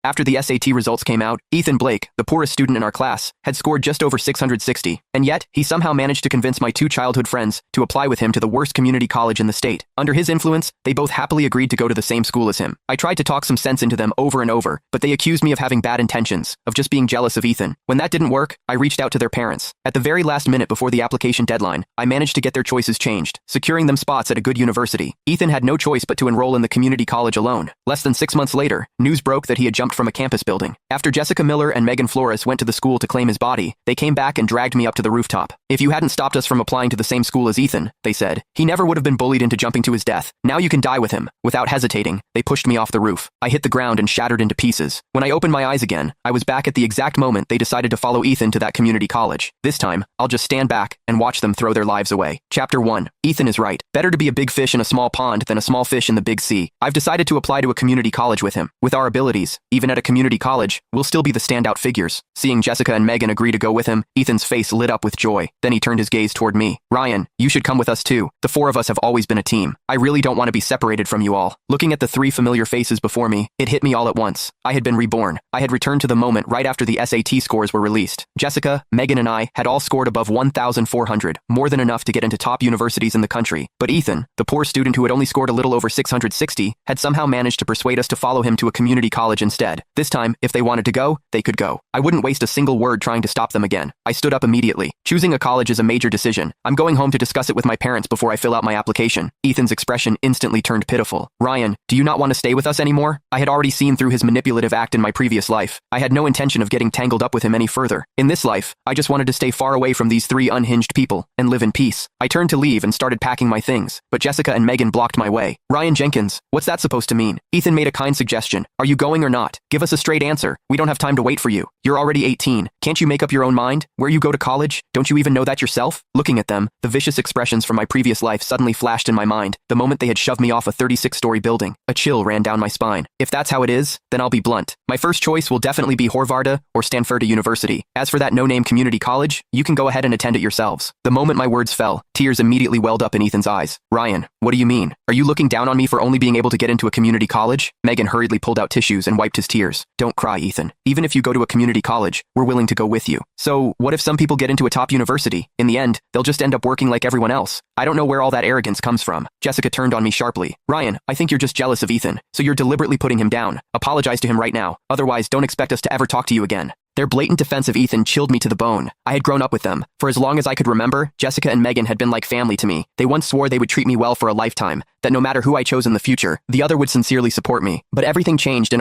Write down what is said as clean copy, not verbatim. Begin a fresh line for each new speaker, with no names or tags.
After the SAT results came out, Ethan Blake, the poorest student in our class, had scored just over 660, and yet, he somehow managed to convince my two childhood friends to apply with him to the worst community college in the state. Under his influence, they both happily agreed to go to the same school as him. I tried to talk some sense into them over and over, but they accused me of having bad intentions, of just being jealous of Ethan. When that didn't work, I reached out to their parents. At the very last minute before the application deadline, I managed to get their choices changed, securing them spots at a good university. Ethan had no choice but to enroll in the community college alone. Less than 6 months later, news broke that he had jumped from a campus building. After Jessica Miller and Megan Flores went to the school to claim his body, they came back and dragged me up to the rooftop. If you hadn't stopped us from applying to the same school as Ethan, they said, he never would have been bullied into jumping to his death. Now you can die with him. Without hesitating, they pushed me off the roof. I hit the ground and shattered into pieces. When I opened my eyes again, I was back at the exact moment they decided to follow Ethan to that community college. This time, I'll just stand back and watch them throw their lives away. Chapter 1. Ethan is right. Better to be a big fish in a small pond than a small fish in the big sea. I've decided to apply to a community college with him. With our abilities, even at a community college, we'll still be the standout figures. Seeing Jessica and Megan agree to go with him, Ethan's face lit up with joy. Then he turned his gaze toward me. Ryan, you should come with us too. The four of us have always been a team. I really don't want to be separated from you all. Looking at the three familiar faces before me, it hit me all at once. I had been reborn. I had returned to the moment right after the SAT scores were released. Jessica, Megan, and I had all scored above 1,400, more than enough to get into top universities in the country. But Ethan, the poor student who had only scored a little over 660, had somehow managed to persuade us to follow him to a community college instead. This time, if they wanted to go, they could go. I wouldn't waste a single word trying to stop them again. I stood up immediately. Choosing a college is a major decision. I'm going home to discuss it with my parents before I fill out my application. Ethan's expression instantly turned pitiful. Ryan, do you not want to stay with us anymore? I had already seen through his manipulative act in my previous life. I had no intention of getting tangled up with him any further. In this life, I just wanted to stay far away from these three unhinged people and live in peace. I turned to leave and started packing my things, but Jessica and Megan blocked my way. Ryan Jenkins, what's that supposed to mean? Ethan made a kind suggestion. Are you going or not? Give us a straight answer. We don't have time to wait for you. You're already 18. Can't you make up your own mind? Where you go to college? Don't you even know that yourself? Looking at them, the vicious expressions from my previous life suddenly flashed in my mind, the moment they had shoved me off a 36-story building. A chill ran down my spine. If that's how it is, then I'll be blunt. My first choice will definitely be Harvard or Stanford University. As for that no-name community college, you can go ahead and attend it yourselves. The moment my words fell, tears immediately welled up in Ethan's eyes. Ryan, what do you mean? Are you looking down on me for only being able to get into a community college? Megan hurriedly pulled out tissues and wiped his tears. Don't cry, Ethan. Even if you go to a community college, we're willing to go with you. So, what if some people get into a top university? In the end, they'll just end up working like everyone else. I don't know where all that arrogance comes from. Jessica turned on me sharply. Ryan, I think you're just jealous of Ethan, so you're deliberately putting him down. Apologize to him right now. Otherwise, don't expect us to ever talk to you again. Their blatant defense of Ethan chilled me to the bone. I had grown up with them. For as long as I could remember, Jessica and Megan had been like family to me. They once swore they would treat me well for a lifetime, that no matter who I chose in the future, the other would sincerely support me. But everything changed in